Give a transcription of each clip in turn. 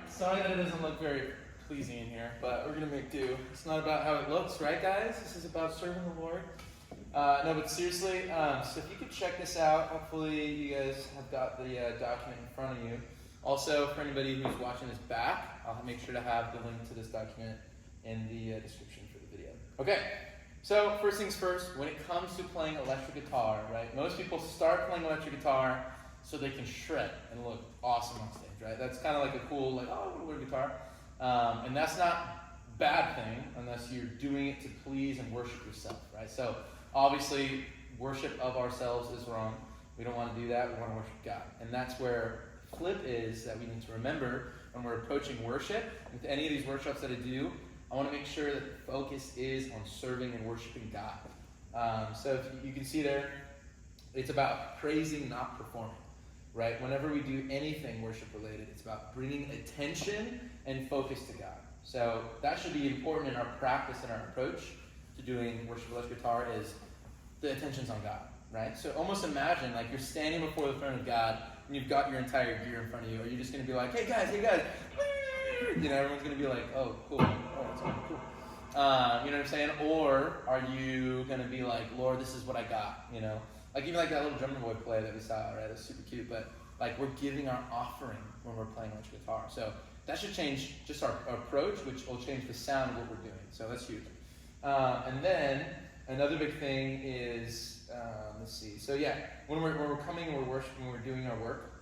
Sorry that it doesn't look very pleasing in here, but we're going to make do. It's not about how it looks, right, guys? This is about serving the Lord. No, but seriously, so if you could check this out, hopefully you guys have got the document in front of you. Also, for anybody who's watching this back, I'll make sure to have the link to this document in the description for the video. Okay, so first things first, when it comes to playing electric guitar, right, most people start playing electric guitar so they can shred and look awesome on stage, right? That's kind of like a cool, like, oh, I want to learn guitar. And that's not a bad thing unless you're doing it to please and worship yourself, right? So obviously, worship of ourselves is wrong. We don't want to do that. We want to worship God. And that's where flip is that we need to remember when we're approaching worship. With any of these workshops that I do, I want to make sure that the focus is on serving and worshiping God. So if you can see there, it's about praising, not performing. Right? Whenever we do anything worship related, it's about bringing attention and focus to God. So that should be important in our practice and our approach to doing worship electric guitar is the attention's on God, right? So almost imagine like you're standing before the throne of God and you've got your entire gear in front of you. Are you just going to be like, hey guys, you know, everyone's going to be like, oh, cool. Oh, that's cool. You know what I'm saying? Or are you going to be like, Lord, this is what I got, you know? Like even like that little drummer boy play that we saw, right? It's super cute, but like we're giving our offering when we're playing electric guitar. So that should change just our approach, which will change the sound of what we're doing. So that's huge. And then another big thing is, let's see. So yeah, when we're coming and we're worshiping, when we're doing our work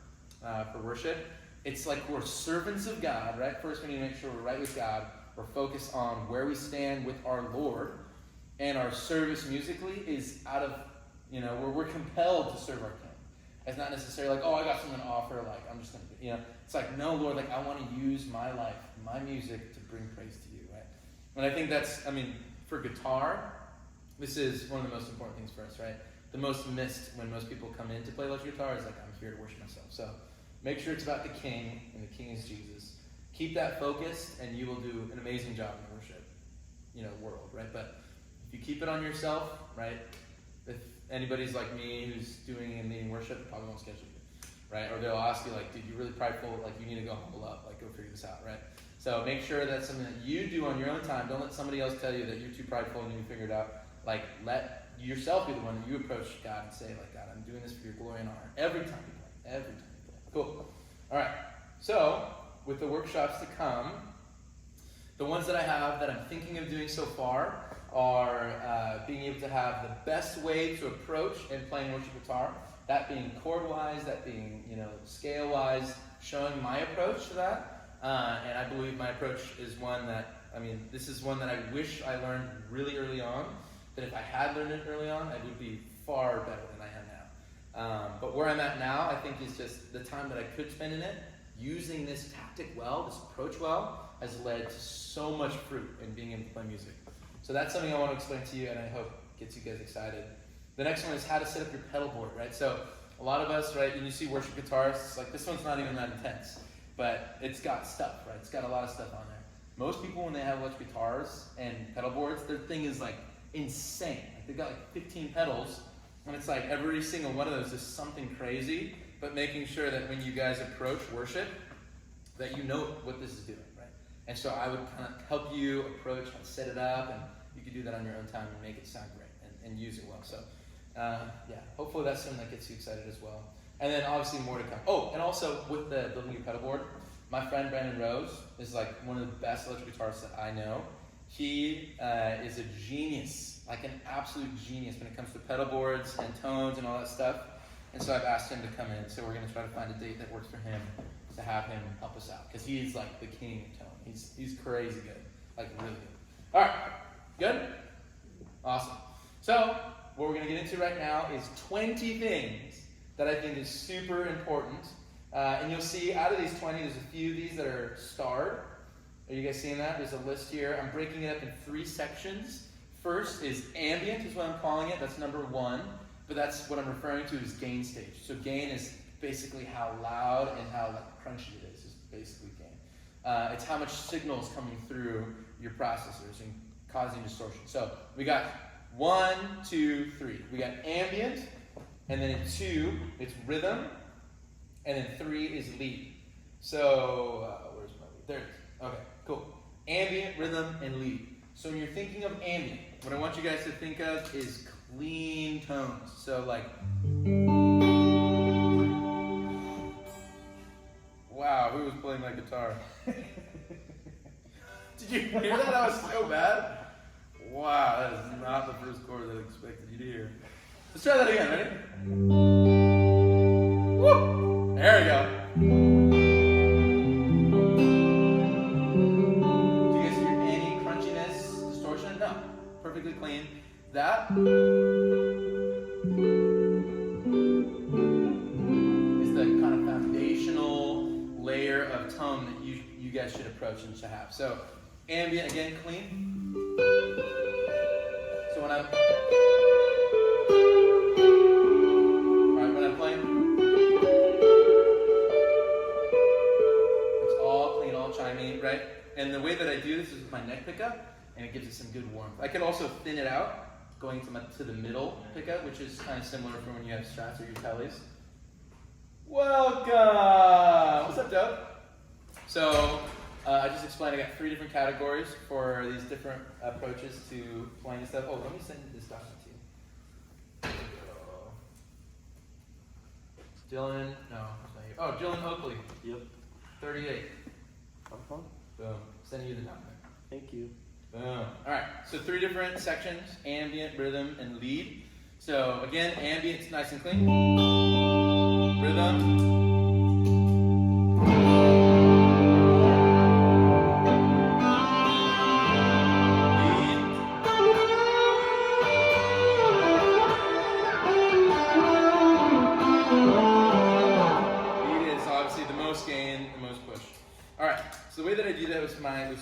for worship, it's like we're servants of God, right? First we need to make sure we're right with God. We're focused on where we stand with our Lord, and our service musically is out of, you know, we're compelled to serve our King. It's not necessarily like, oh, I got something to offer, like, I'm just going to, you know. It's like, no, Lord, like, I want to use my life, my music to bring praise to you, right? And I think that's, I mean, for guitar, this is one of the most important things for us, right? The most missed when most people come in to play electric guitar is like, I'm here to worship myself. So make sure it's about the King, and the King is Jesus. Keep that focused, and you will do an amazing job in the worship, you know, world, right? But if you keep it on yourself, right, if anybody's like me who's doing and leading worship, they probably won't schedule you, right? Or they'll ask you like, dude, you're really prideful, like you need to go humble up, like go figure this out, right? So make sure that's something that you do on your own time. Don't let somebody else tell you that you're too prideful and you need to figure it out. Like let yourself be the one that you approach God and say, like, God, I'm doing this for your glory and honor. Every time you play, every time you play. Cool. All right. So with the workshops to come, the ones that I have that I'm thinking of doing so far are being able to have the best way to approach and playing worship guitar, that being chord-wise, that being, you know, scale-wise, showing my approach to that. And I believe my approach is one that, I mean, this is one that I wish I learned really early on, that if I had learned it early on, I would be far better than I am now. But where I'm at now, I think is just the time that I could spend in it, using this tactic well, this approach well, has led to so much fruit in being able to play music. So that's something I want to explain to you, and I hope gets you guys excited. The next one is how to set up your pedal board, right? So a lot of us, right, when you see worship guitarists, like this one's not even that intense, but it's got stuff, right? It's got a lot of stuff on there. Most people, when they have electric guitars and pedal boards, their thing is like insane. Like they've got like 15 pedals, and it's like every single one of those is something crazy, but making sure that when you guys approach worship, that you know what this is doing, right? And so I would kind of help you approach how to set it up, and you can do that on your own time and make it sound great and use it well. So, yeah, hopefully that's something that gets you excited as well. And then obviously more to come. Oh, and also with the building a pedal board, my friend Brandon Rose is like one of the best electric guitarists that I know. He is a genius, like an absolute genius when it comes to pedal boards and tones and all that stuff. And so I've asked him to come in. So we're going to try to find a date that works for him to have him help us out, because he's like the king of tone. He's crazy good, like really good. All right, good? Awesome. So what we're going to get into right now is 20 things that I think is super important. And you'll see out of these 20, there's a few of these that are starred. Are you guys seeing that? There's a list here. I'm breaking it up in 3 sections. First is ambient, is what I'm calling it. That's number 1. But that's what I'm referring to as gain stage. So gain is basically how loud and how like crunchy it is basically gain. It's how much signal is coming through your processors and causing distortion. So we got 1, 2, 3. We got ambient, and then in 2, it's rhythm, and then 3 is lead. So where's my lead? There it is. Okay, cool. Ambient, rhythm, and lead. So when you're thinking of ambient, what I want you guys to think of is clean tones. So like, wow, who was playing that guitar? Did you hear that? That was so bad. Wow, that is not the first chord that I expected you to hear. Let's try that again, ready? Woo! There we go. Do you guys hear any crunchiness, distortion? No. Perfectly clean. That is the kind of foundational layer of tone that you guys should approach and should have. So, ambient, again, clean. So when I'm playing, it's all clean, all chimey, right? And the way that I do this is with my neck pickup, and it gives it some good warmth. I could also thin it out, going to the middle pickup, which is kind of similar from when you have strats or your tellies. Welcome! What's up, Doug? So, I just explained I got 3 different categories for these different approaches to playing and stuff. Oh, let me send this document to you. Dylan, no, that's not you. Oh, Dylan Oakley. Yep. 38. Have fun. Boom. Sending you the document. Thank you. Boom. All right. So 3 different sections: ambient, rhythm, and lead. So again, ambient's nice and clean. Rhythm. So the way that I do that was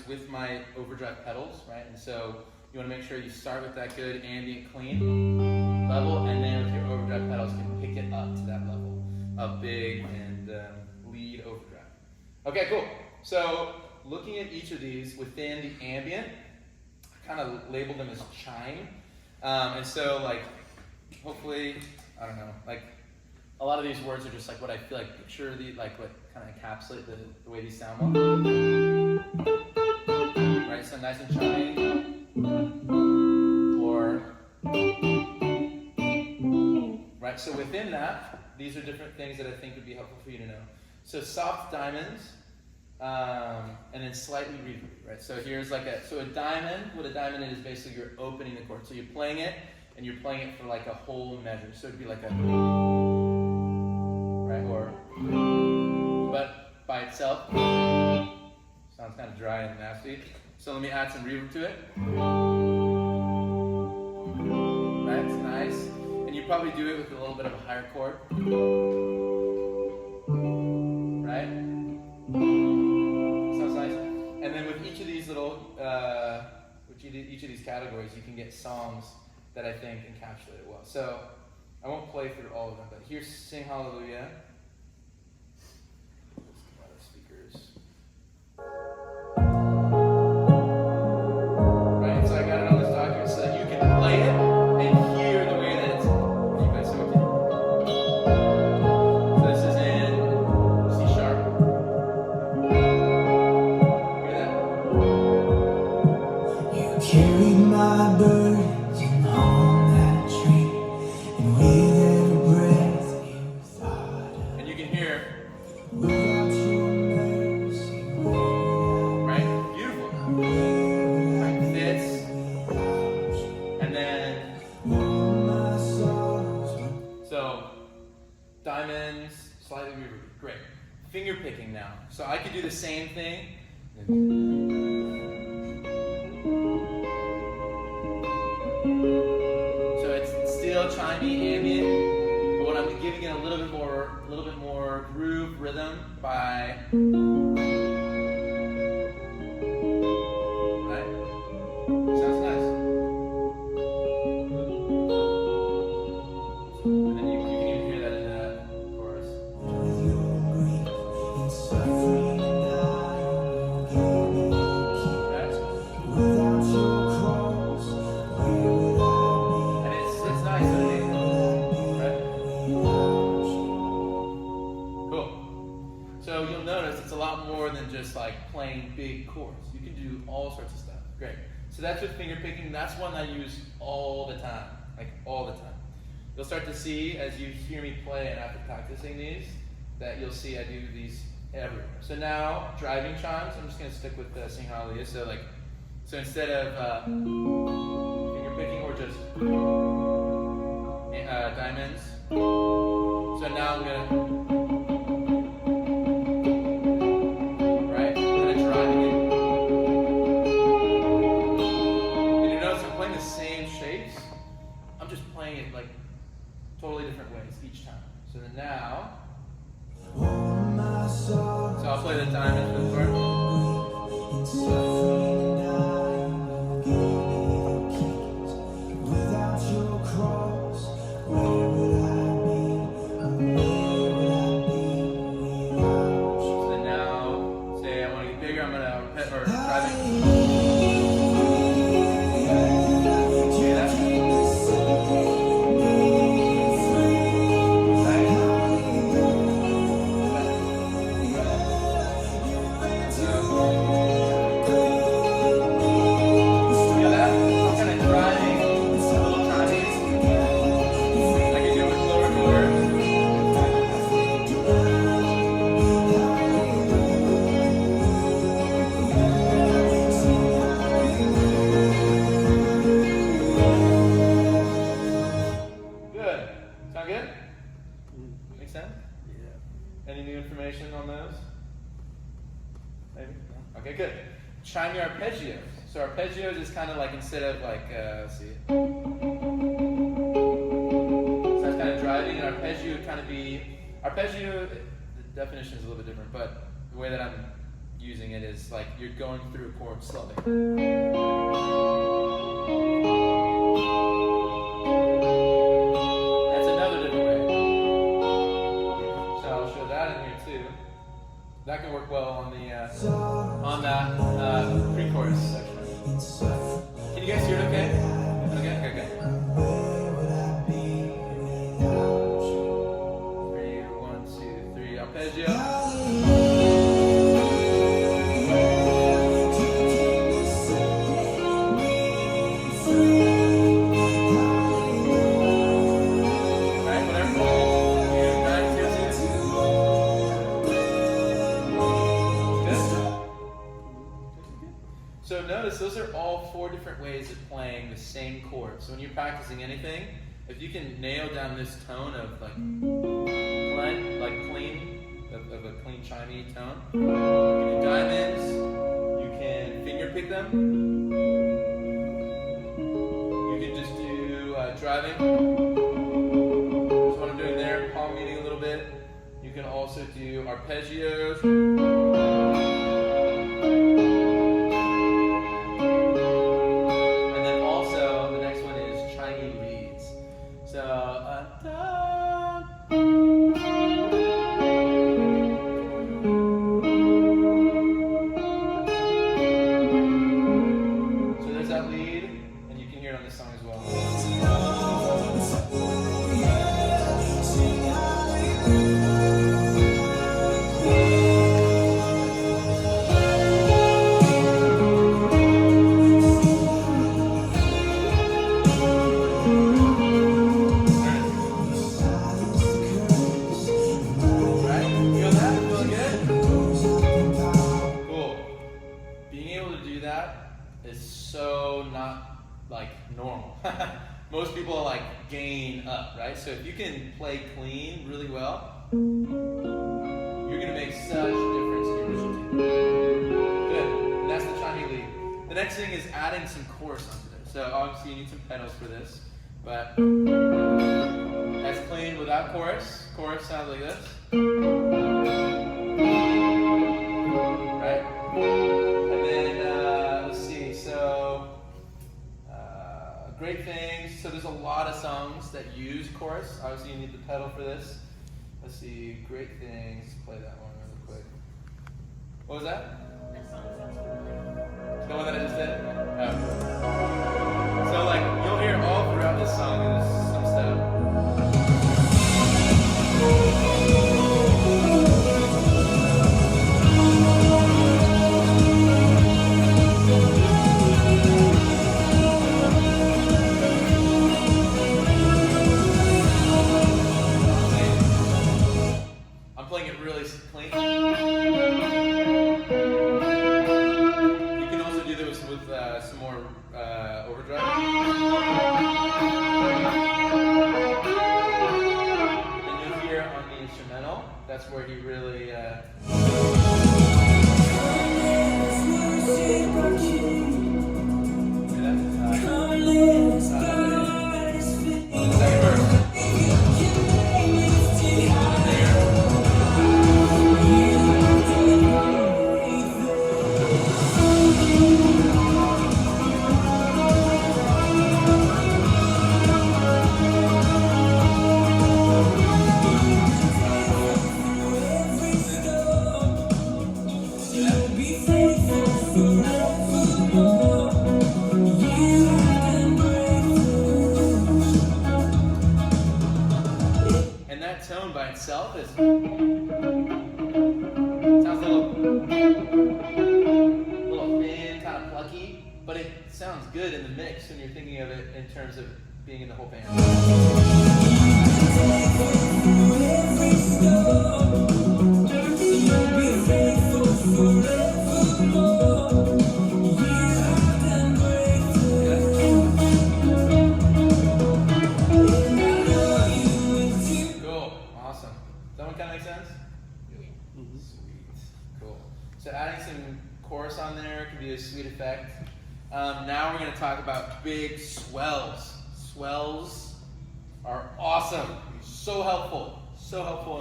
with my overdrive pedals, right? And so you want to make sure you start with that good ambient clean level, and then with your overdrive pedals you can pick it up to that level of big and lead overdrive. Okay, cool. So looking at each of these within the ambient, I kind of labeled them as chime. And so like, hopefully, I don't know, like a lot of these words are just like what I feel like picture like what kind of encapsulate the way these sound well. Right, so nice and chimey. Or, right, so within that, these are different things that I think would be helpful for you to know. So soft diamonds, and then slightly reverb, right? So here's like a diamond, what a diamond is basically you're opening the chord. So you're playing it, and you're playing it for like a whole measure. So it'd be like a, right, or, but by itself, sounds kind of dry and nasty. So let me add some reverb to it. Right, it's nice. And you probably do it with a little bit of a higher chord. Right? Sounds nice. And then with each of these little, each of these categories, you can get songs that I think encapsulate it well. So I won't play through all of them, but here's Sing Hallelujah. Let's come out of speakers. Right, so I got it on this document so that you can play it and hear the way that it's. You guys see okay? So this is in C sharp. Hear that? You carried my burdens and hung that tree, and with every breath you thought of. And you can hear, Without your mercy, right? Beautiful. Right, fits. And then, my sorrows were so, diamonds, slightly reverb. Great. Finger picking now. So I could do the same thing. So it's still chimey, ambient, but what I'm giving it a little bit more groove, rhythm by, right? Sounds nice. And then you can even hear that in the chorus. with your grief and suffering, and you gave me a Right? key. Without your cross, where would I And it's nice, I think. Right? be? Without you. Cool. So you'll notice it's a lot more than just like playing big chords. You can do all sorts of stuff. Great. So that's with finger picking. That's one I use all the time, like all the time. You'll start to see as you hear me play and after practicing these, that you'll see I do these everywhere. So now driving chimes. I'm just gonna stick with Sing Hallelujah. So instead of finger picking or just diamonds. So now I'm gonna. It like totally different ways each time. So then now, so I'll play the diamond for the part. So then now, say I want to get bigger, I'm gonna pet or driving. Sound good? Make sense? Yeah. Any new information on those? Maybe? No? Okay, good. Chime your arpeggios. So arpeggios is kind of like instead of like, let's see. So that's kind of driving, and arpeggio would kind of be, arpeggio, the definition is a little bit different, but the way that I'm using it is like you're going through a chord slowly. That can work well on that pre-chorus section. Can you guys hear it okay? Okay, good. 3, 1, 2, 3, arpeggio. So notice those are all 4 different ways of playing the same chord. So when you're practicing anything, if you can nail down this tone of like clean, of a clean chimey tone, you can do diamonds, you can finger pick them, you can just do driving. That's what I'm doing there, palm muting a little bit. You can also do arpeggios. Normal. Most people like gain up, right? So if you can play clean really well, you're gonna make such a difference in your music. Good. And that's the chimey lead. The next thing is adding some chorus onto this. So obviously you need some pedals for this, but that's clean without chorus. Chorus sounds like this. Right? And then let's see. So great things. So there's a lot of songs that use chorus. Obviously you need the pedal for this. Let's see. Great things. Let's play that one really quick. What was that? That song sounds familiar. The one that I just did? Oh. So like you'll hear all throughout this song there's some stuff. really clean. You can also do this with some more overdrive. And you'll hear on the instrumental, that's where he really. And that tone by itself is sounds a little thin, kind of plucky, but it sounds good in the mix when you're thinking of it in terms of being in the whole band. So adding some chorus on there can be a sweet effect. Now we're going to talk about big swells. Swells are awesome. So helpful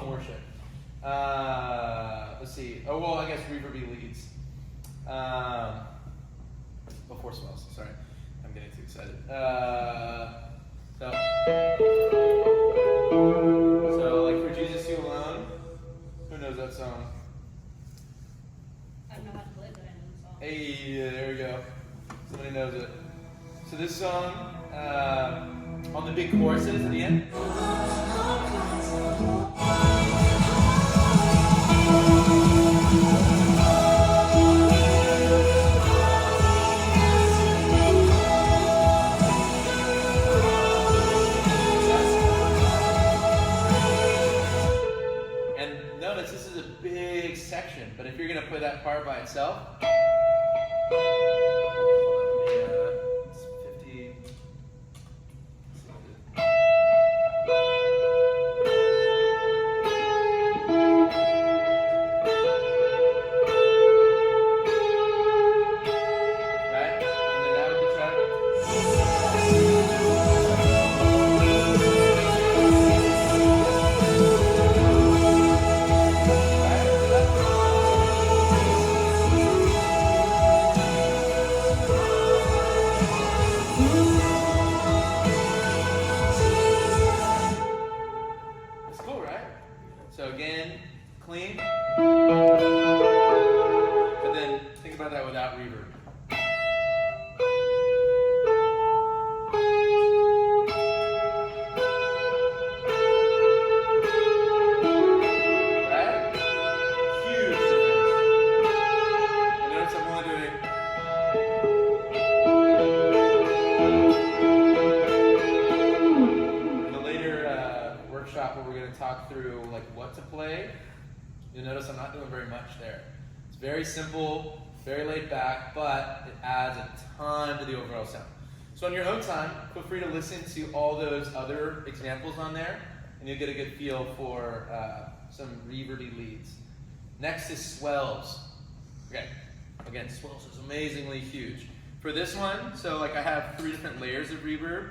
in worship. Let's see. Oh, well, I guess reverby leads. Before swells, sorry. I'm getting too excited. So like For Jesus You Alone, who knows that song? I don't know how to play, but I know the song. Hey, yeah, there we go. Somebody knows it. So this song, on the big choruses at the end. And notice this is a big section, but if you're going to play that part by itself, it's 50. Right? And then that would be track. It's cool, right? So again, clean. But then think about that without reverb. Right? Huge difference. And notice I'm only doing. In a later workshop where we're going to talk through like what to play, you'll notice I'm not doing very much there. It's very simple, very laid back, but it adds a ton to the overall sound. So on your own time, feel free to listen to all those other examples on there, and you'll get a good feel for some reverby leads. Next is swells. Okay, again, swells is amazingly huge. For this one, so like I have 3 different layers of reverb.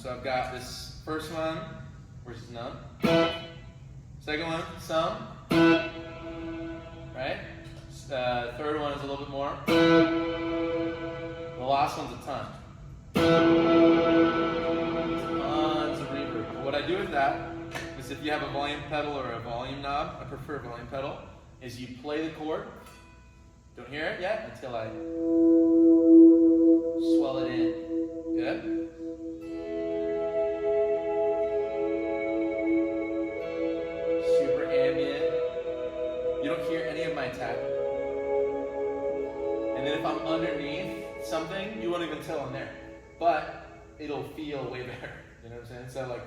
So I've got this first one, which is none. Second one, some. Right? Third one is a little bit more. The last one's a ton. Tons of reverb. But what I do with that is if you have a volume pedal or a volume knob, I prefer a volume pedal, is you play the chord. Don't hear it yet until I swell it in. Good? You don't hear any of my attack. And then if I'm underneath something, you won't even tell I'm there. But it'll feel way better. You know what I'm saying? So like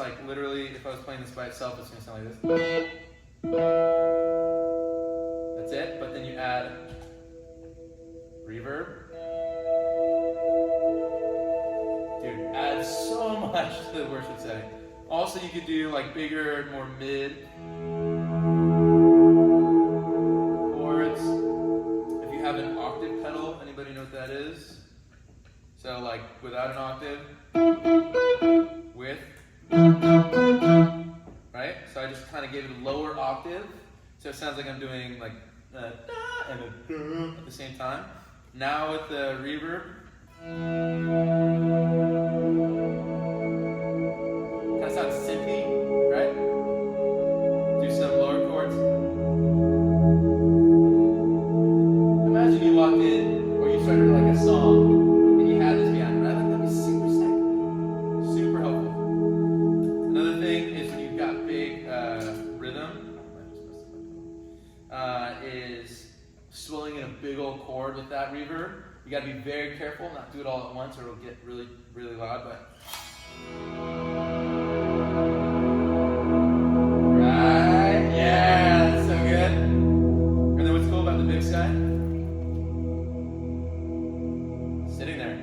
like literally, if I was playing this by itself, it's gonna sound like this. That's it, but then you add reverb. Dude, adds so much to the worship setting. Also, you could do like bigger, more mid chords. If you have an octave pedal, anybody know what that is? So like without an octave, with, right? So I just kind of gave it a lower octave, so it sounds like I'm doing like a da and a da at the same time. Now with the reverb, kind of sounds synthy, right? Do some lower chords. Imagine you walked in, or you started like a song, and you had this behind, right? Like that'd be super sick, super helpful. Another thing is when you've got big rhythm, is swelling in a big old chord with that reverb. You got to be very careful, not do it all at once, or it'll get really, really loud. But right, yeah, that's so good. And then what's cool about the big sky? Sitting there.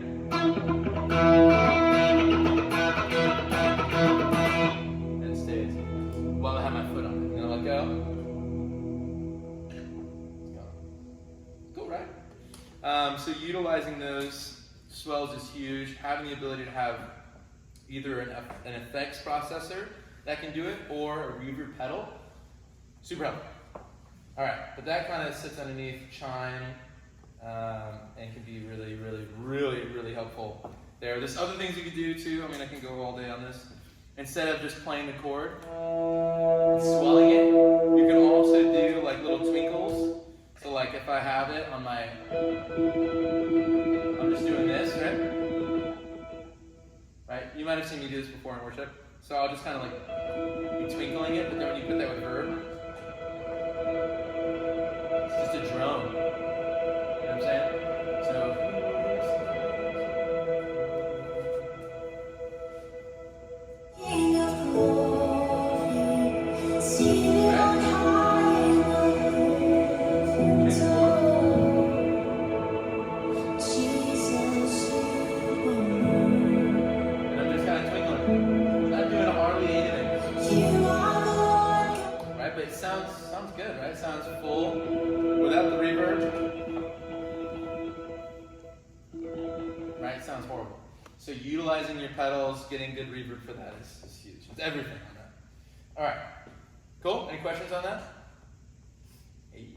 And it stays. While I have my foot on it. I'm gonna let go. It's gone. Cool, right? So utilizing those swells is huge. Having the ability to have either an effects processor that can do it, or a reverb pedal, super helpful. All right, but that kind of sits underneath chime and can be really, really, really, really helpful there. There's other things you could do too. I mean, I can go all day on this. Instead of just playing the chord and swelling it, you can also do like little twinkles. So like if I have it on my, I'm just doing this, right? Right? You might have seen me do this before in worship. So I'll just kind of like be twinkling it, but then when you put that with verb, it's just a drone. You know what I'm saying? So King of glory, seated on high in the throne. Jesus, you and I'm just kind of twinkling it. Not doing hardly anything. are the Lord. Right? But it sounds good, right? It sounds full without the reverb. Right? It sounds horrible. So utilizing your pedals, getting good reverb for that is huge. It's everything on that. All right. Cool? Any questions on that? Hey,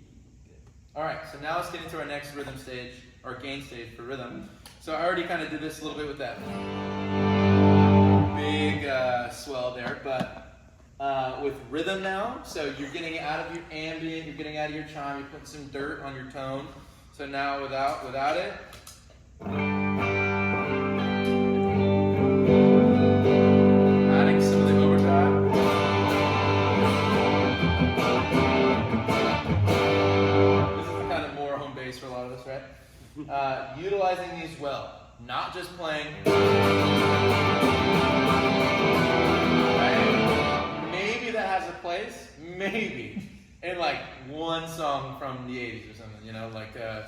good. All right. So now let's get into our next rhythm stage, or gain stage for rhythm. So I already kind of did this a little bit with that big swell there, but with rhythm now, so you're getting out of your ambient, you're getting out of your chime, you're putting some dirt on your tone. So now without it, adding some of the overdrive. This is kind of more home base for a lot of us, right? Utilizing these well, not just playing. Right? Maybe that has a place, maybe, in like one song from the 80s or something, you know, like I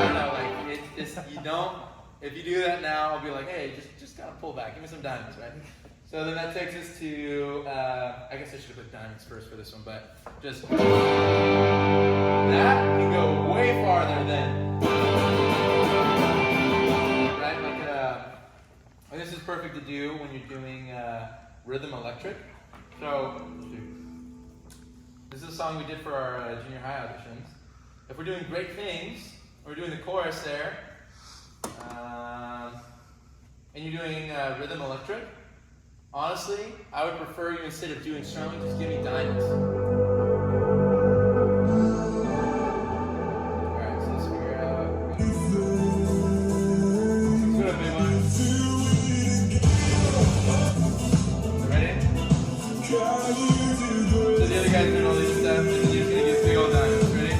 don't know, like it's you don't. If you do that now, I'll be like, hey, just kind of pull back, give me some diamonds, right? So then that takes us to, I guess I should have put diamonds first for this one, but just that can go way farther than, right? Like this is perfect to do when you're doing rhythm electric. So this is a song we did for our junior high auditions. If we're doing great things, we're doing the chorus there, and you're doing rhythm electric, honestly, I would prefer you, instead of doing strumming, just give me diamonds. Alright, so let's figure out. Let's do a big one. Ready? So the other guy's doing all these steps, and you're just gonna get big old diamonds. Ready?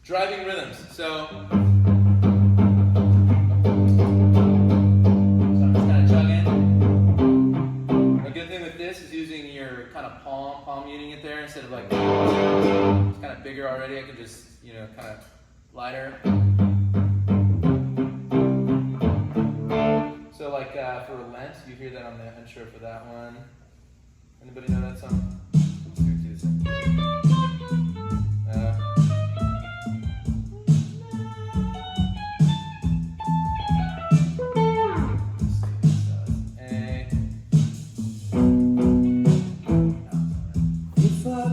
driving rhythms. So I'm just kind of chugging. A good thing with this is using your kind of palm muting it there instead of like it's kind of bigger already. I can just, you know, kind of lighter. So like for Lent, you hear that on the intro for that one. Anybody know that song? Let's do this.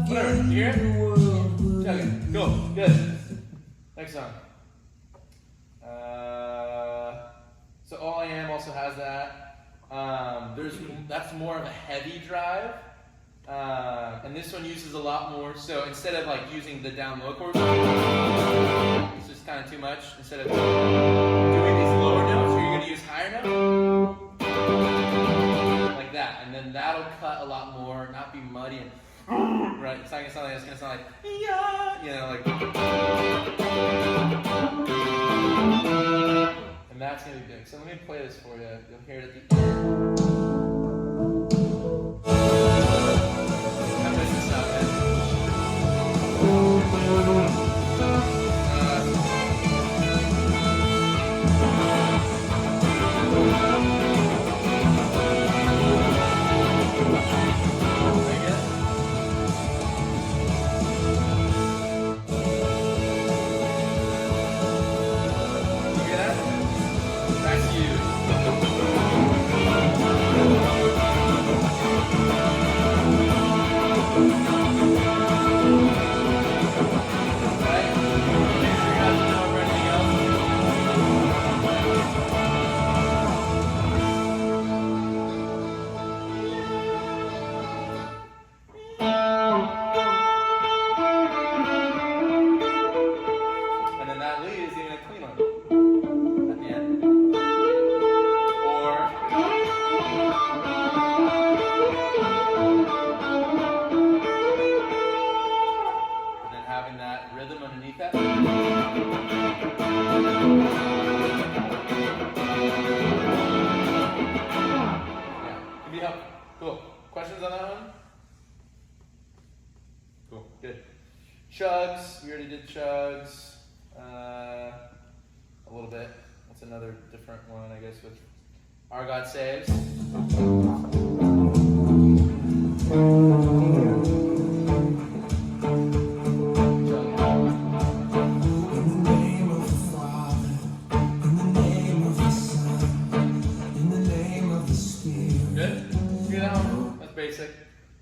Whatever, you hear it? Chug it. Cool, good. Next song. So All I Am also has that. That's more of a heavy drive. And this one uses a lot more. So instead of like using the down low chords, it's just kind of too much. Instead of doing these lower notes, you're going to use higher notes. Like that. And then that'll cut a lot more, not be muddy and right. It's not going to sound like, it's going to sound like, yeah, you know, like. And that's going to be big. So let me play this for you. You'll hear it at the end. I'm missing this out, man. Cool. Questions on that one? Cool. Good. Chugs. We already did chugs. A little bit. That's another different one, I guess, with Our God Saves.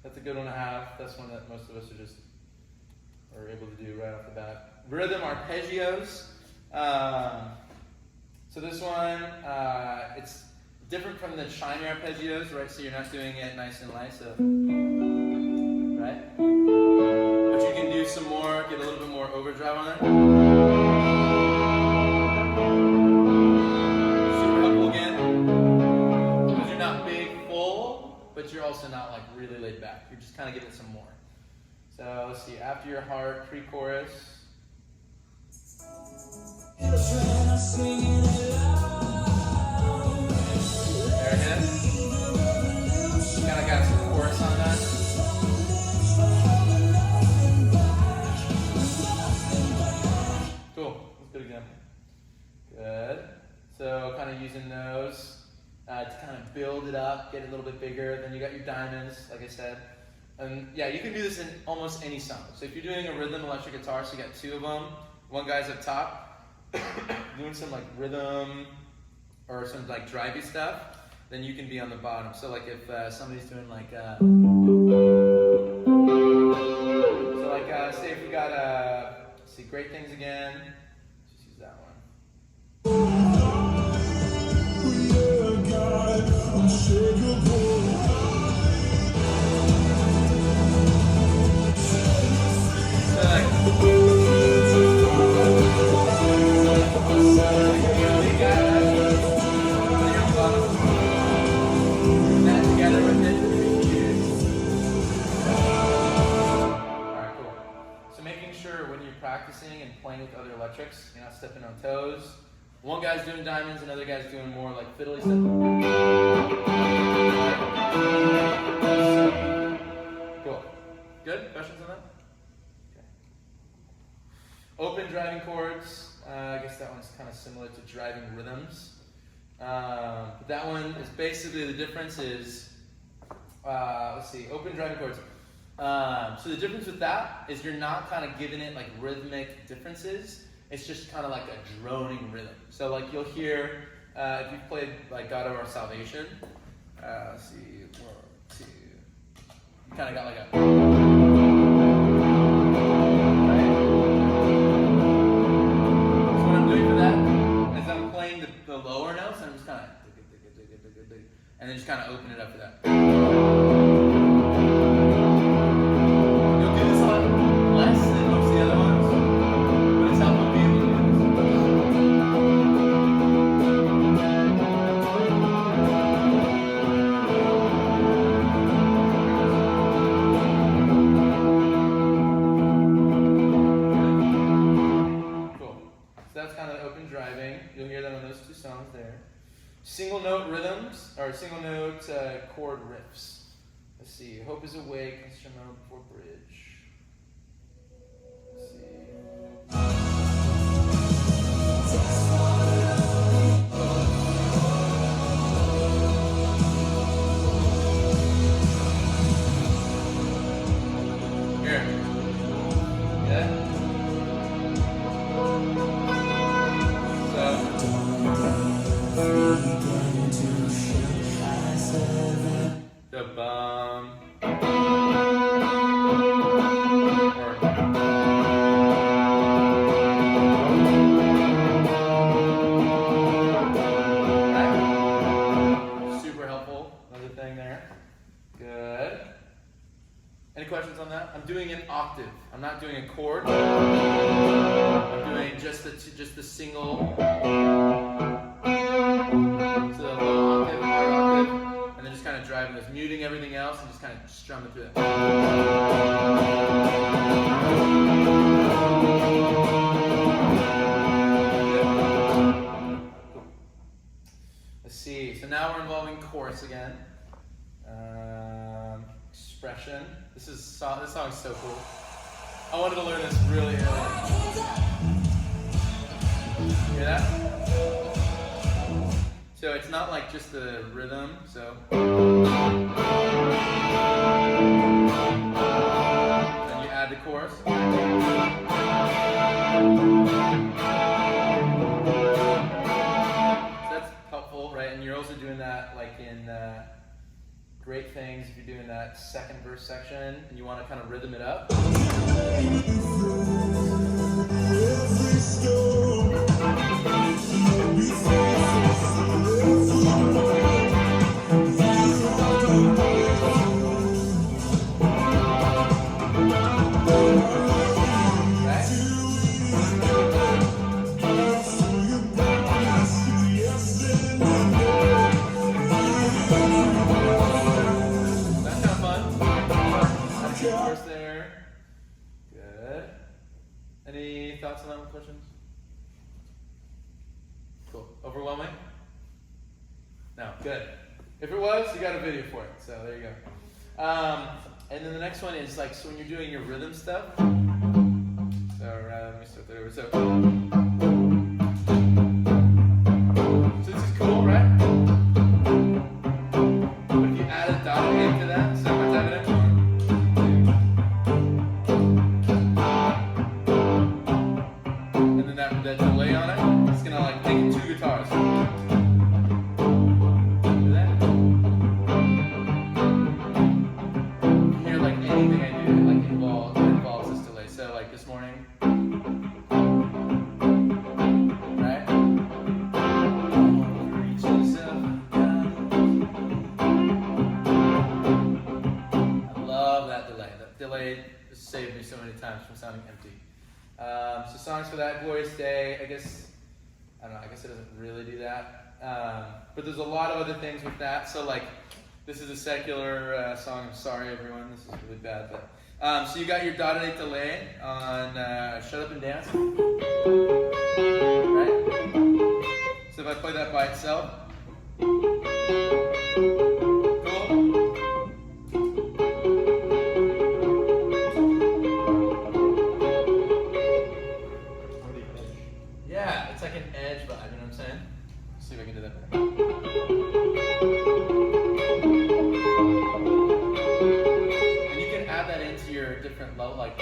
That's a good one to have. That's one that most of us are able to do right off the bat. Rhythm arpeggios. So this one, it's different from the shiny arpeggios, right? So you're not doing it nice and light, so right? But you can do some more, get a little bit more overdrive on it. Super helpful again. Because you're not big, full, but you're also not like really laid back. You're just kind of giving some more. So let's see, After Your Heart, pre-chorus. There it is. Kind of got some chorus on that. Cool, that's a good example. Good. So kind of using those to kind of build it up, get it a little bit bigger. Then you got your diamonds, like I said. And yeah, you can do this in almost any song. So if you're doing a rhythm electric guitar, so you got two of them, one guy's up top, doing some like rhythm or some like drivey stuff, then you can be on the bottom. So like if somebody's doing like, say if we got, let's see, Great Things Again, let's just use that one. Practicing and and playing with other electrics. You're not stepping on toes. One guy's doing diamonds, another guy's doing more like fiddly stuff. Cool. Good? Questions on that? Okay. Open driving chords. I guess that one's kind of similar to driving rhythms. But that one is basically the difference is, let's see, open driving chords. So the difference with that is you're not kind of giving it like rhythmic differences. It's just kind of like a droning rhythm. So like you'll hear, if you've played like God of Our Salvation, let's see, 1, 2, you kind of got like a, right? So what I'm doing for that is I'm playing the lower notes and I'm just kind of, and then just kind of open it up for that. You'll do this a lot less than most of the other ones, but it's helpful to be able to do this. Cool. So that's kind of open driving. You'll hear that on those two songs there. Single note rhythms, or single note chord riffs. Let's see. Hope is awake, instrumental before bridge. Let's see. Here. Yeah? So. The bum. Super helpful. Another thing there. Good. Any questions on that? I'm doing an octave. I'm not doing a chord. I'm doing just the single. So the low octave and high octave, and then just kind of driving this, muting everything else, and just kind of strumming through it. Let's see. So now we're involving chorus again. Expression. This song is so cool. I wanted to learn this really early. Hear that? So it's not like just the rhythm, so. Then you add the chorus. So that's helpful, right? And you're also doing that like in Great Things, if you're doing that second verse section and you want to kind of rhythm it up. Any thoughts on that one, questions? Cool. Overwhelming? No, good. If it was, you got a video for it, so there you go. And then the next one is like, so when you're doing your rhythm stuff, so let me start that over. So this is cool, right? But if you add a dot into that, so if I type it in, that delay on it, it's gonna like take two guitars. Do that? You hear like anything I do, like involves this delay. So like this morning, right? Reach yourself down. I love that delay. That delay has saved me so many times from sounding empty. So songs for that, Glorious Day, I guess it doesn't really do that. But there's a lot of other things with that. So like, this is a secular song, I'm sorry everyone, this is really bad, but So you got your da de delay on Shut Up and Dance, right? So if I play that by itself, cool. Yeah, it's like an edge vibe, you know what I'm saying? Let's see if I can do that better. And you can add that into your different level, like.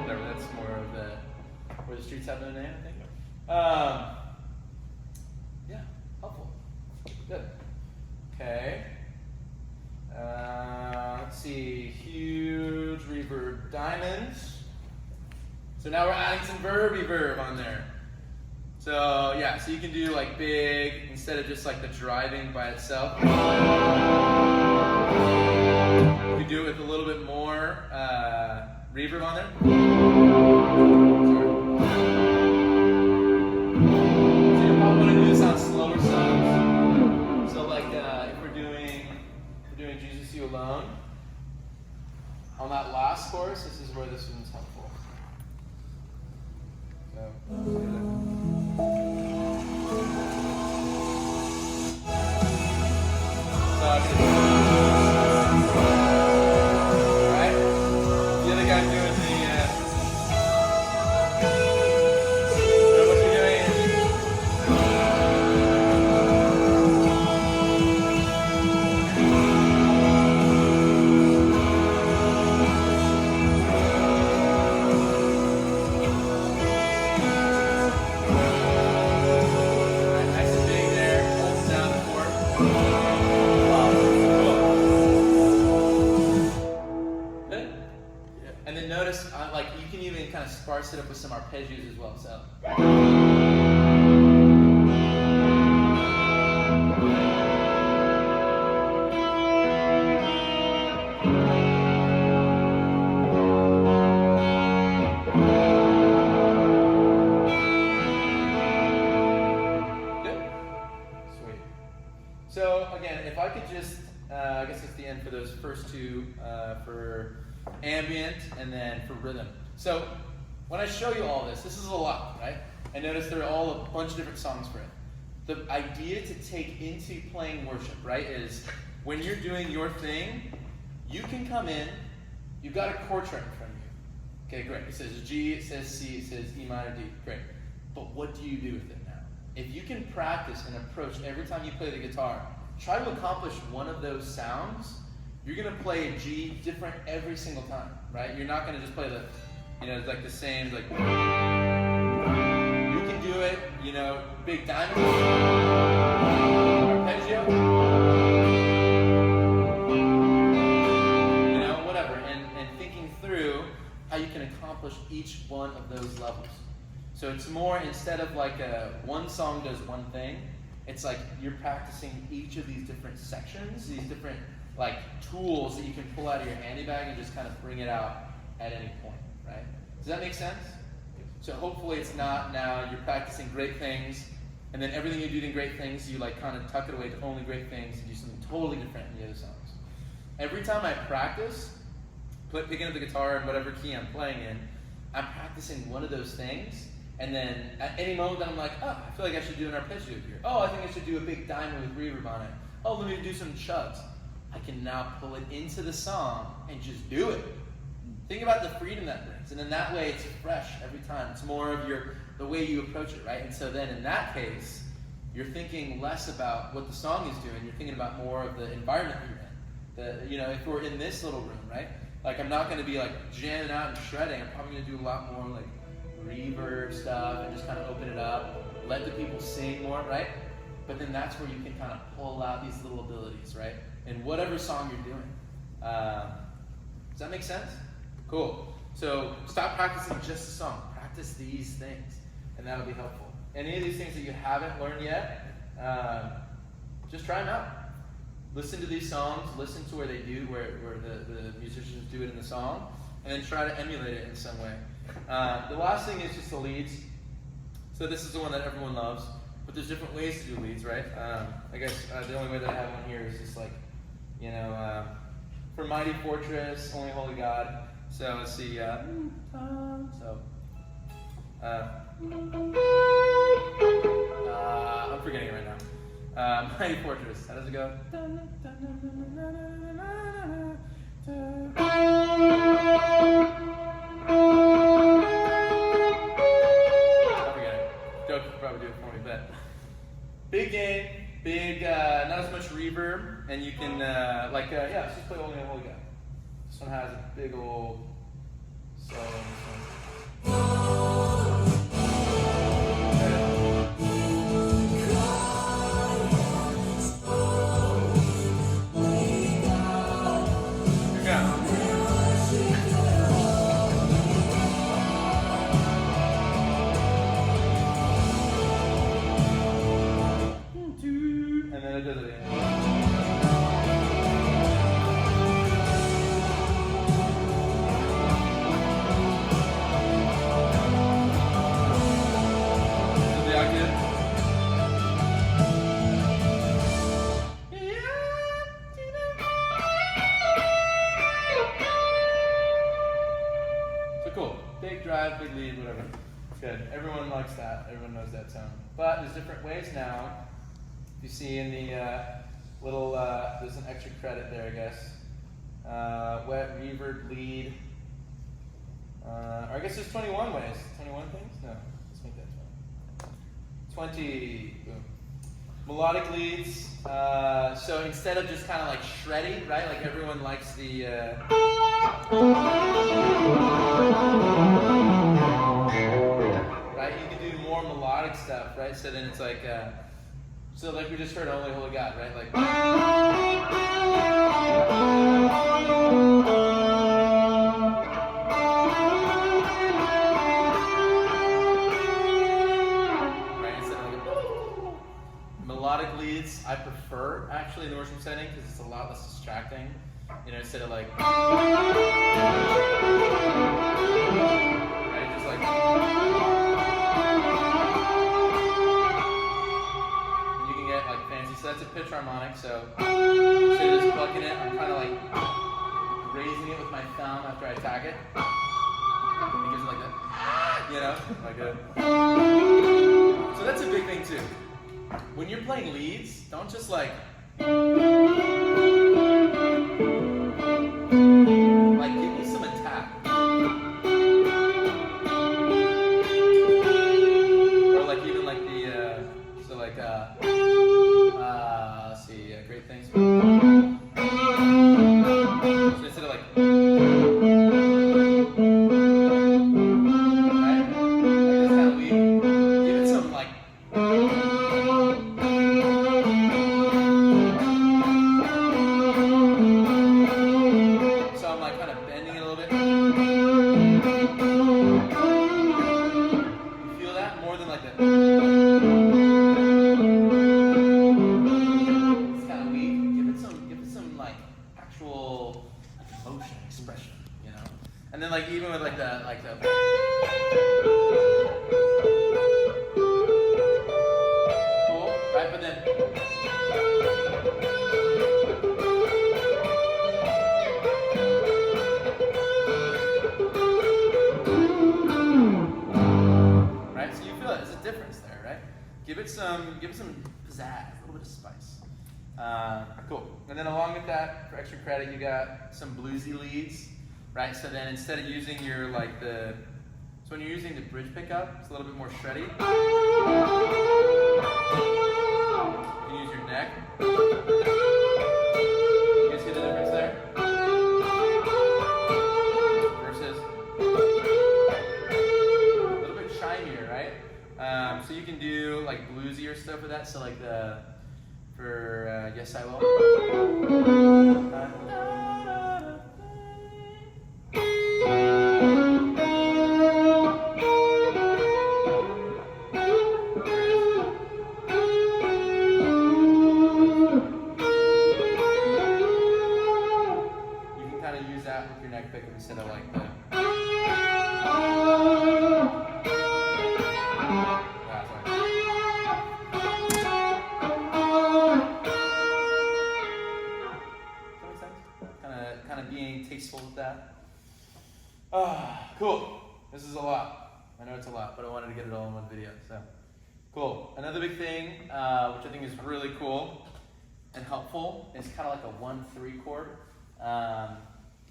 Whatever, that's more of the where the streets have no name, I think. Yeah, helpful. Good. Okay. Let's see, huge reverb diamonds. So now we're adding some verby verb on there. So yeah, so you can do like big instead of just like the driving by itself. You can do it with a little bit more reverb on there. So you'll probably want to do this on slower songs. So like if we're doing Jesus You Alone, on that last chorus, this is where this one's helpful. So, right? The other guy doing the what you're doing. Nice and big there, holds down the chord. Good. And then notice, like you can even kind of sparse it up with some arpeggios as well. So. Good. Sweet. So again, if I could just, I guess it's the end for those first two, for ambient and then for rhythm. So when I show you all this is a lot, right? And notice there are all a bunch of different songs for it. The idea to take into playing worship, right, is when you're doing your thing, you can come in, you've got a chord chart in front of you. Okay, great. It says G, it says C, it says E minor, D. Great. But what do you do with it now? If you can practice and approach every time you play the guitar, try to accomplish one of those sounds, you're going to play a G different every single time, right? You're not going to just play the, like the same, like, you can do it, big diamond, arpeggio, whatever, and thinking through how you can accomplish each one of those levels. So it's more, instead of like one song does one thing, it's like you're practicing each of these different sections, these different like tools that you can pull out of your handy bag and just kind of bring it out at any point, right? Does that make sense? So hopefully it's not now you're practicing great things, and then everything you do in great things, you like kind of tuck it away to only great things and do something totally different in the other songs. Every time I practice, picking up the guitar in whatever key I'm playing in, I'm practicing one of those things, and then at any moment I'm like, oh, I feel like I should do an arpeggio here. Oh, I think I should do a big diamond with reverb on it. Oh, let me do some chugs. I can now pull it into the song and just do it. Think about the freedom that brings, and in that way it's fresh every time. It's more of the way you approach it, right? And so then in that case, you're thinking less about what the song is doing. You're thinking about more of the environment you're in. If we're in this little room, right? Like I'm not going to be like jamming out and shredding. I'm probably going to do a lot more like reverb stuff and just kind of open it up, let the people sing more, right? But then that's where you can kind of pull out these little abilities, right? In whatever song you're doing. Does that make sense? Cool. So stop practicing just the song. Practice these things, and that'll be helpful. Any of these things that you haven't learned yet, just try them out. Listen to these songs. Listen to where they do, where the musicians do it in the song, and then try to emulate it in some way. The last thing is just the leads. So this is the one that everyone loves. but there's different ways to do leads, right? I guess the only way that I have one here is just like, you know, for Mighty Fortress, Only Holy God. So let's see. I'm forgetting it right now. Mighty Fortress. How does it go? I forget it. Joe could probably do it for me, but big gain, big, not as much reverb, and you can yeah, let's just play Only Holy God. This one has a big old solo in this one. And then it does it again. The octave. So cool. Big drive, big lead, whatever. It's good. Everyone likes that. Everyone knows that tone. But there's different ways now. You see in the little, there's an extra credit there, I guess. Wet, reverb, lead. Or I guess there's 21 ways. 21 things? No, let's make that 20. 20, boom. Melodic leads. So instead of just kind of like shreddy, right? Like everyone likes the, right? You can do more melodic stuff, right? So then it's like, so like we just heard Only Holy God, right? Like, right? Instead of like melodic leads, I prefer actually in the worship setting because it's a lot less distracting. You know, instead of like, right? Just like. So that's a pitch harmonic, so instead of just plucking it, I'm kind of like raising it with my thumb after I attack it. It gives it like that, you know, like that. So that's a big thing too. When you're playing leads, don't just like give me some attack. Or like even like the, so like, let's see, great things. So instead of like, right? Like this kind of lead, give it some like, so I'm like kind of bending it a little bit. You feel that more than like that. Emotion, expression, you know, and then like even with like the cool, right? But then right, so you feel it. There's a difference there, right? Give it some pizzazz, a little bit of spice. Cool. And then along with that, for extra credit, you got some bluesy leads, right? So then instead of using your like so when you're using the bridge pickup, it's a little bit more shreddy. You can use your neck. You guys see the difference there? Versus a little bit chimier, right? So you can do like bluesier stuff with that. So like for Yes I Will. You can kind of use that with your neck pickup instead of like the. kind of being tasteful with that. Cool. This is a lot. I know it's a lot, but I wanted to get it all in one video. So, cool. Another big thing, which I think is really cool and helpful, is kind of like a 1-3 chord.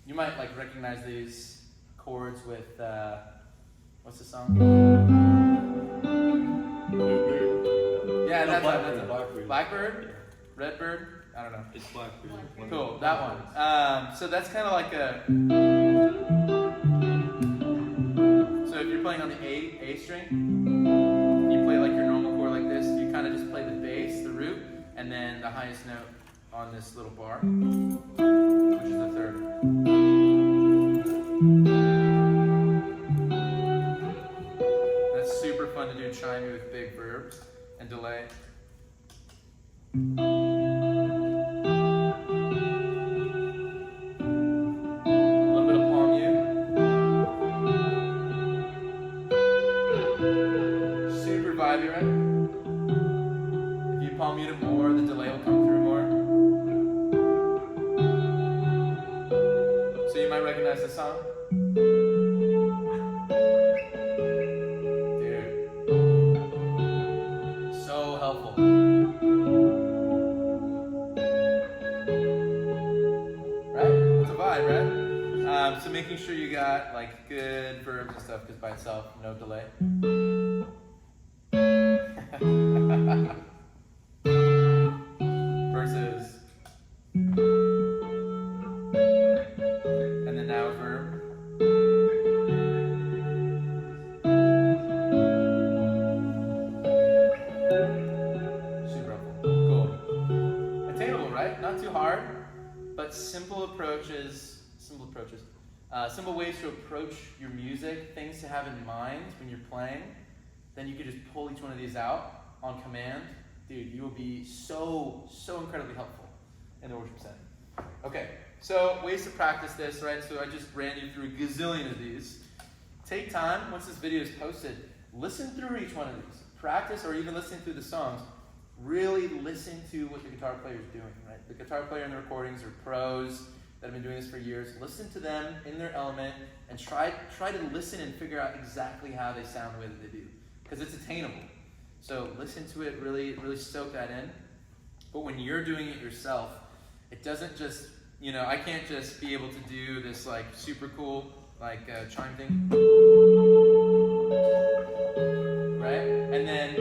You might like recognize these chords with what's the song? Yeah, that's it. Blackbird. Blackbird? Redbird? I don't know. It's Blackbird. Cool, that one. So that's kind of like a. So if you're playing on the A string, you play like your normal chord like this. You kind of just play the bass, the root, and then the highest note on this little bar, which is the third. That's super fun to do chimey with big verbs and delay. Palm mute it more, the delay will come through more. So you might recognize the song. Dude. So helpful. Right? It's a vibe, right? So making sure you got like good verbs and stuff, because by itself, no delay. Versus, and then now a verb. Super helpful. Cool. Attainable, right? Not too hard, but simple approaches, simple ways to approach your music, things to have in mind when you're playing. Then you can just pull each one of these out on command. Dude, you will be so incredibly helpful in the worship setting. Okay, so ways to practice this, right? So I just ran you through a gazillion of these. Take time, once this video is posted, listen through each one of these. Practice, or even listening through the songs, really listen to what the guitar player is doing, right? The guitar player in the recordings are pros that have been doing this for years. Listen to them in their element and try to listen and figure out exactly how they sound the way that they do, because it's attainable. So listen to it, really soak that in. But when you're doing it yourself, it doesn't just, I can't just be able to do this like super cool like chime thing, right? And then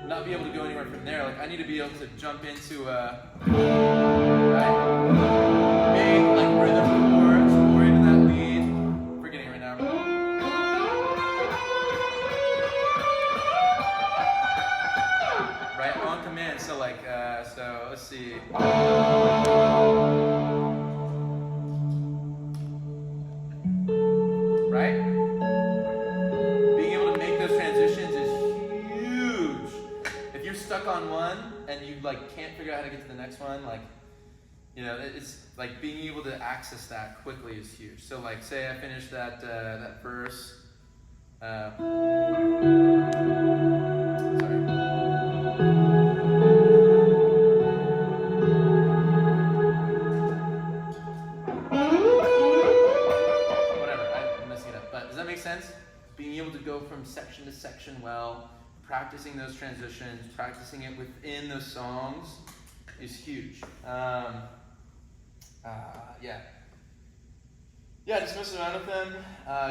not be able to go anywhere from there. Like I need to be able to jump into right? Big like rhythm chords or even that lead. I'm forgetting it right now. Right, on command. So like, so let's see. Right? Being able to make those transitions is huge. If you're stuck on one and you like can't figure out how to get to the next one, like, it's like being able to access that quickly is huge. So like, say I finished that verse. Being able to go from section to section well, practicing those transitions, practicing it within those songs is huge. Just mess around with them,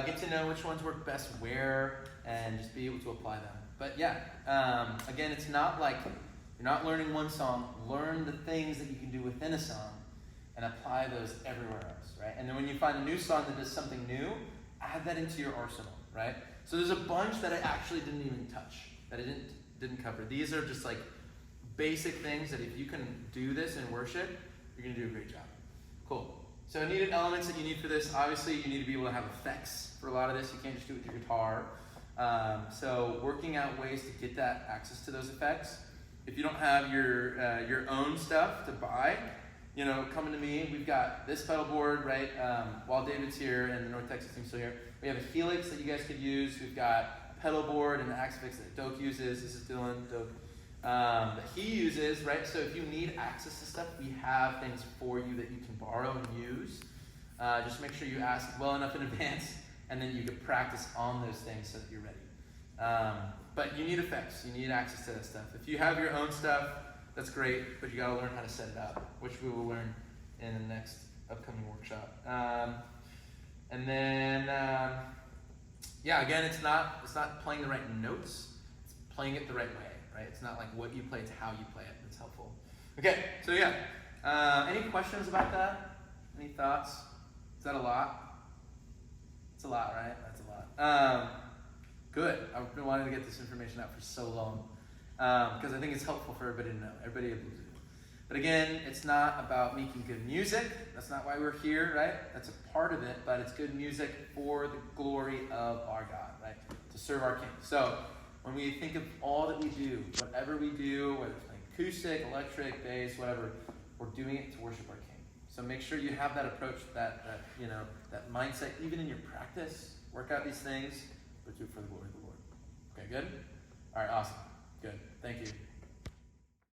get to know which ones work best where, and just be able to apply them. But again, it's not like you're not learning one song, learn the things that you can do within a song and apply those everywhere else, right? And then when you find a new song that does something new, add that into your arsenal, right? So there's a bunch that I actually didn't even touch, that I didn't cover. These are just like basic things that if you can do this in worship, you're gonna do a great job. Cool. So needed elements that you need for this, obviously you need to be able to have effects for a lot of this. You can't just do it with your guitar. So working out ways to get that access to those effects. If you don't have your own stuff to buy, coming to me. We've got this pedal board, right? While David's here and the North Texas team's still here, we have a Helix that you guys could use. We've got a pedal board and an Axifix that Doak uses. This is Dylan, Doak. that he uses, right? So if you need access to stuff, we have things for you that you can borrow and use. Just make sure you ask well enough in advance, and then you can practice on those things so that you're ready. But you need effects. You need access to that stuff. If you have your own stuff, that's great, but you got to learn how to set it up, which we will learn in the next upcoming workshop. And then, yeah, again, it's not playing the right notes. It's playing it the right way, right? It's not like what you play, it's how you play it. That's helpful. Okay, so yeah. Any questions about that? Any thoughts? Is that a lot? It's a lot, right? That's a lot. Good. I've been wanting to get this information out for so long because I think it's helpful for everybody to know. Everybody abuses it. But again, it's not about making good music. That's not why we're here, right? That's a part of it, but it's good music for the glory of our God, right? To serve our King. So when we think of all that we do, whatever we do, whether it's playing acoustic, electric, bass, whatever, we're doing it to worship our King. So make sure you have that approach, that mindset, even in your practice. Work out these things, but do it for the glory of the Lord. Okay, good? All right, awesome. Good. Thank you.